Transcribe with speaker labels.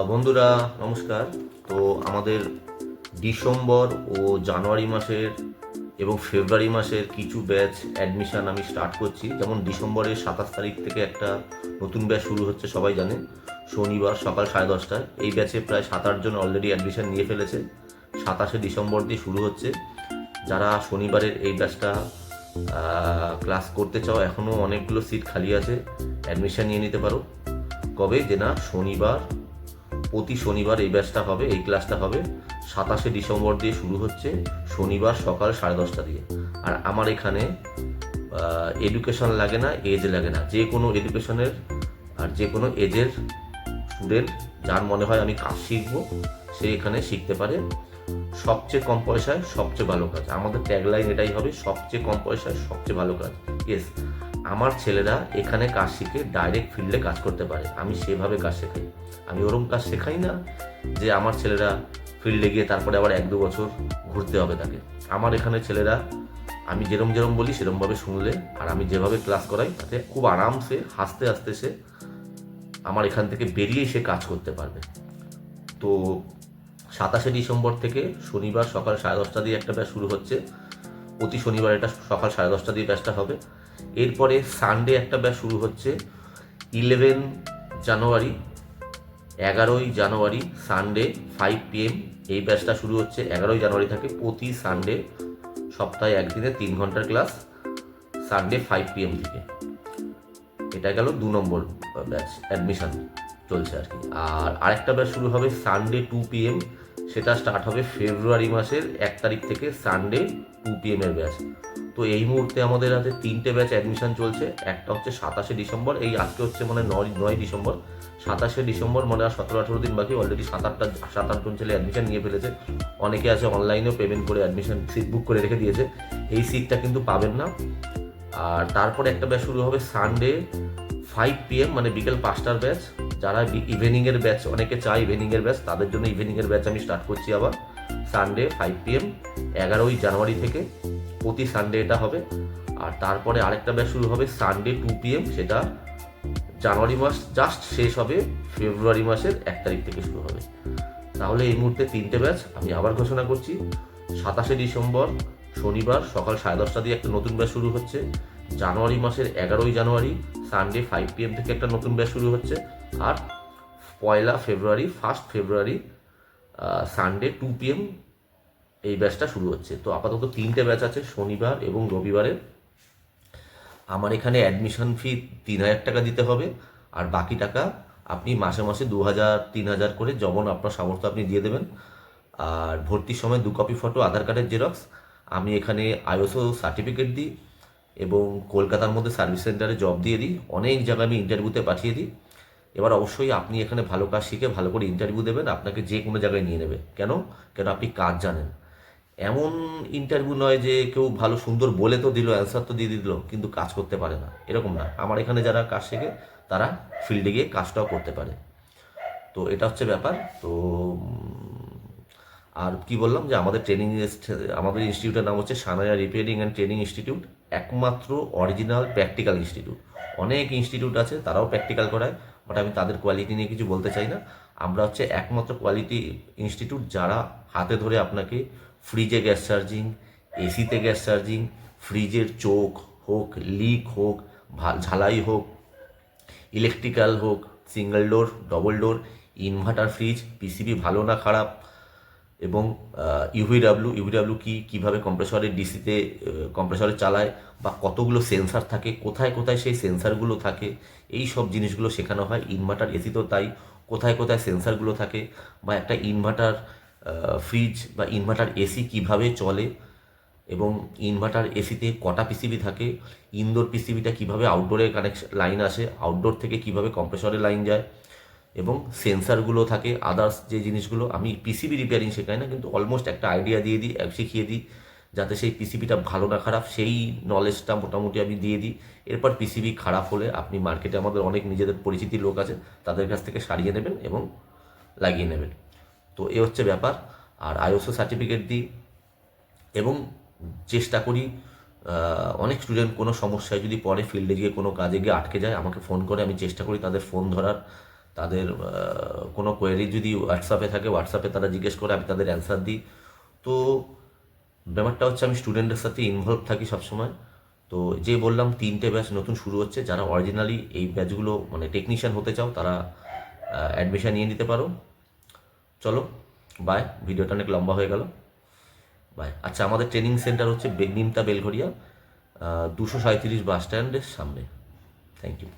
Speaker 1: বন্ধুরা নমস্কার। তো আমাদের ডিসেম্বর ও জানুয়ারি মাসের এবং ফেব্রুয়ারি মাসের কিছু ব্যাচ অ্যাডমিশান আমি স্টার্ট করছি। যেমন ডিসেম্বরের 27 তারিখ থেকে একটা নতুন ব্যাচ শুরু হচ্ছে, সবাই জানে, শনিবার সকাল 10:30টায়। এই ব্যাচে প্রায় 7-8 জন অলরেডি অ্যাডমিশান নিয়ে ফেলেছে। 27শে ডিসেম্বর দিয়ে শুরু হচ্ছে। যারা শনিবারের এই ব্যাচটা ক্লাস করতে চাও, এখনও অনেকগুলো সিট খালি আছে, অ্যাডমিশান নিয়ে নিতে পারো। কবে যে না, শনিবার, প্রতি শনিবার এই ব্যাচটা হবে, এই ক্লাসটা হবে। 27শে ডিসেম্বর দিয়ে শুরু হচ্ছে, শনিবার সকাল 10:30টা দিয়ে। আর আমার এখানে এডুকেশন লাগে না, এজ লাগে না, যে কোনো এডুকেশনের আর যে কোনো এজের স্টুডেন্ট যার মনে হয় আমি কাজ শিখবো, সে এখানে শিখতে পারে। সবচেয়ে কম পয়সায় সবচেয়ে ভালো কাজ, আমাদের ট্যাগলাইন এটাই হবে, সবচেয়ে কম পয়সায় সবচেয়ে ভালো কাজ। ইয়েস, আমার ছেলেরা এখানে কাজ শিখে ডাইরেক্ট ফিল্ডে কাজ করতে পারে। আমি সেভাবে কাজ শেখাই, আমি ওরকম কাজ শেখাই না যে আমার ছেলেরা ফিল্ডে গিয়ে তারপরে আবার 1-2 বছর ঘুরতে হবে তাকে। আমার এখানে ছেলেরা আমি যেরম যেরম বলি সেরমভাবে শুনলে, আর আমি যেভাবে ক্লাস করাই, তাতে খুব আরামসে হাসতে হাসতে সে আমার এখান থেকে বেরিয়ে সে কাজ করতে পারবে। তো 27শে ডিসেম্বর থেকে শনিবার সকাল 10:30 দিয়ে একটা ব্যাচ শুরু হচ্ছে। প্রতি শনিবার এটা সকাল 10:30 দিয়ে ব্যাচটা হবে। এরপরে সানডে একটা ব্যাচ শুরু হচ্ছে 11 জানুয়ারি, 11ই জানুয়ারি সানডে 5 PM এই ব্যাচটা শুরু হচ্ছে। 11ই জানুয়ারি থাকে প্রতি সানডে, সপ্তাহে একদিনে 3 ঘন্টার ক্লাস, সানডে 5 PM থেকে। এটা গেল 2 নম্বর ব্যাচ অ্যাডমিশন চলছে আর কি। আর আরেকটা ব্যাচ শুরু হবে সানডে 2 PM, সেটা স্টার্ট হবে ফেব্রুয়ারি মাসের 1 তারিখ থেকে, সানডে 2 PM এর ব্যাচ। তো এই মুহূর্তে আমাদের হাতে 3টে ব্যাচ অ্যাডমিশন চলছে। একটা হচ্ছে 27শে ডিসেম্বর, এই আজকে হচ্ছে মানে 9ই ডিসেম্বর। 27শে ডিসেম্বর মানে আর 17-18 দিন বাকি। অলরেডি 7-8 জন ছেলে অ্যাডমিশন নিয়ে ফেলেছে। অনেকে আছে অনলাইনেও পেমেন্ট করে অ্যাডমিশন সিট বুক করে রেখে দিয়েছে। এই সিটটা কিন্তু পাবেন না। আর তারপরে একটা ব্যাচ শুরু হবে সানডে 5 PM, মানে বিকেল 5টার ব্যাচ। যারা ইভিনিংয়ের ব্যাচ অনেকে চায়, ইভিনিংয়ের ব্যাচ, তাদের জন্য ইভিনিংয়ের ব্যাচ আমি স্টার্ট করছি আবার সানডে 5 PM, 11ই জানুয়ারি থেকে। প্রতি সানডে এটা হবে। আর তারপরে আরেকটা ব্যাচ শুরু হবে সানডে 2 PM, সেটা জানুয়ারি মাস জাস্ট শেষ হবে, ফেব্রুয়ারি মাসের 1 তারিখ থেকে শুরু হবে। তাহলে এই মুহূর্তে 3টে ব্যাচ আমি আবার ঘোষণা করছি। 27শে ডিসেম্বর শনিবার সকাল 10:30 দিয়ে একটা নতুন ব্যাচ শুরু হচ্ছে। জানুয়ারি মাসের 11ই জানুয়ারি সানডে 5 PM থেকে একটা নতুন ব্যাচ শুরু হচ্ছে। আর 1 ফেব্রুয়ারি সানডে 2 PM এই ব্যাচটা শুরু হচ্ছে। তো আপাতত 3টে ব্যাচ আছে শনিবার এবং রবিবারে। আমার এখানে অ্যাডমিশন ফি 3,000 টাকা দিতে হবে। আর বাকি টাকা আপনি মাসে মাসে 2,000-3,000 করে যেমন আপনার সামর্থ্য আপনি দিয়ে দেবেন। আর ভর্তির সময় 2 কপি ফটো, আধার কার্ডের জেরক্স। আমি এখানে আইএসও সার্টিফিকেট দিই এবং কলকাতার মধ্যে সার্ভিস সেন্টারে জব দিয়ে দিই। অনেক জায়গায় আমি ইন্টারভিউতে পাঠিয়ে দিই। এবার অবশ্যই আপনি এখানে ভালো কাজ শিখে ভালো করে ইন্টারভিউ দেবেন, আপনাকে যে কোনো জায়গায় নিয়ে নেবে। কেন? কেন আপনি কাজ জানেন। এমন ইন্টারভিউ নয় যে কেউ ভালো সুন্দর বলে তো দিল, অ্যান্সার তো দিয়ে দিল, কিন্তু কাজ করতে পারে না, এরকম না। আমার এখানে যারা কাজ শেখে তারা ফিল্ডে গিয়ে কাজটাও করতে পারে। তো এটা হচ্ছে ব্যাপার। তো আর কি বললাম যে আমাদের ইনস্টিটিউটের নাম হচ্ছে Sanaya repairing and training institute, একমাত্র অরিজিনাল প্র্যাকটিক্যাল ইনস্টিটিউট। অনেক ইনস্টিটিউট আছে, তারাও প্র্যাকটিক্যাল করায়, বাট আমি তাদের কোয়ালিটি নিয়ে কিছু বলতে চাই না। আমরা হচ্ছে একমাত্র কোয়ালিটি ইনস্টিটিউট যারা হাতে ধরে আপনাকে ফ্রিজে গ্যাস চার্জিং, এসিতে গ্যাস চার্জিং, ফ্রিজের চোখ হোক, লিক হোক, ঝালাই হোক, ইলেকট্রিক্যাল হোক, single door, double door, inverter, fridge, PCB ভালো না খারাপ, এবং ইউভিডাব্লিউ কীভাবে কম্প্রেসরের ডিসিতে কম্প্রেসরে চালায়, বা কতগুলো সেন্সার থাকে, কোথায় কোথায় সেই সেন্সারগুলো থাকে, এই সব জিনিসগুলো শেখানো হয়। ইনভার্টার এসিতেও তাই, কোথায় কোথায় সেন্সারগুলো থাকে, বা একটা ইনভার্টার ফ্রিজ বা ইনভার্টার এসি কীভাবে চলে, এবং ইনভার্টার এসিতে কটা পিসিবি থাকে, ইনডোর পিসিবিটা কীভাবে আউটডোরে কানেকশন লাইন আসে, আউটডোর থেকে কীভাবে কম্প্রেসরে লাইন যায়, এবং সেন্সারগুলো থাকে, আদার্স যে জিনিসগুলো। আমি পিসিবি রিপেয়ারিং শেখাই না, কিন্তু অলমোস্ট একটা আইডিয়া দিয়ে দিই, শিখিয়ে দিই, যাতে সেই পিসিবিটা ভালো না খারাপ সেই নলেজটা মোটামুটি আমি দিয়ে দিই। এরপর পিসিবি খারাপ হলে আপনি মার্কেটে আমাদের অনেক নিজেদের পরিচিতির লোক আছে, তাদের কাছ থেকে সারিয়ে নেবেন এবং লাগিয়ে নেবেন। তো এ হচ্ছে ব্যাপার। আর আইএসও সার্টিফিকেট দিই এবং চেষ্টা করি, অনেক স্টুডেন্ট কোনো সমস্যায় যদি পরে ফিল্ডে গিয়ে কোনো কাজে গিয়ে আটকে যায়, আমাকে ফোন করে, আমি চেষ্টা করি তাদের ফোন ধরার, তাদের কোনো কোয়েরি যদি হোয়াটসঅ্যাপে থাকে, হোয়াটসঅ্যাপে তারা জিজ্ঞেস করে, আমি তাদের অ্যান্সার দিই। তো ব্যাপারটা হচ্ছে আমি স্টুডেন্টের সাথে ইনভলভ থাকি সবসময়। তো যে বললাম 3টে ব্যাচ নতুন শুরু হচ্ছে, যারা অরিজিনালি এই ব্যাচগুলো মানে টেকনিশিয়ান হতে চাও তারা অ্যাডমিশন নিয়ে নিতে পারো। চলো বাই, ভিডিওটা অনেক লম্বা হয়ে গেল, বাই। আচ্ছা, আমাদের ট্রেনিং সেন্টার হচ্ছে নিমতা বেলঘরিয়া, 237 বাস স্ট্যান্ডের সামনে। Thank you.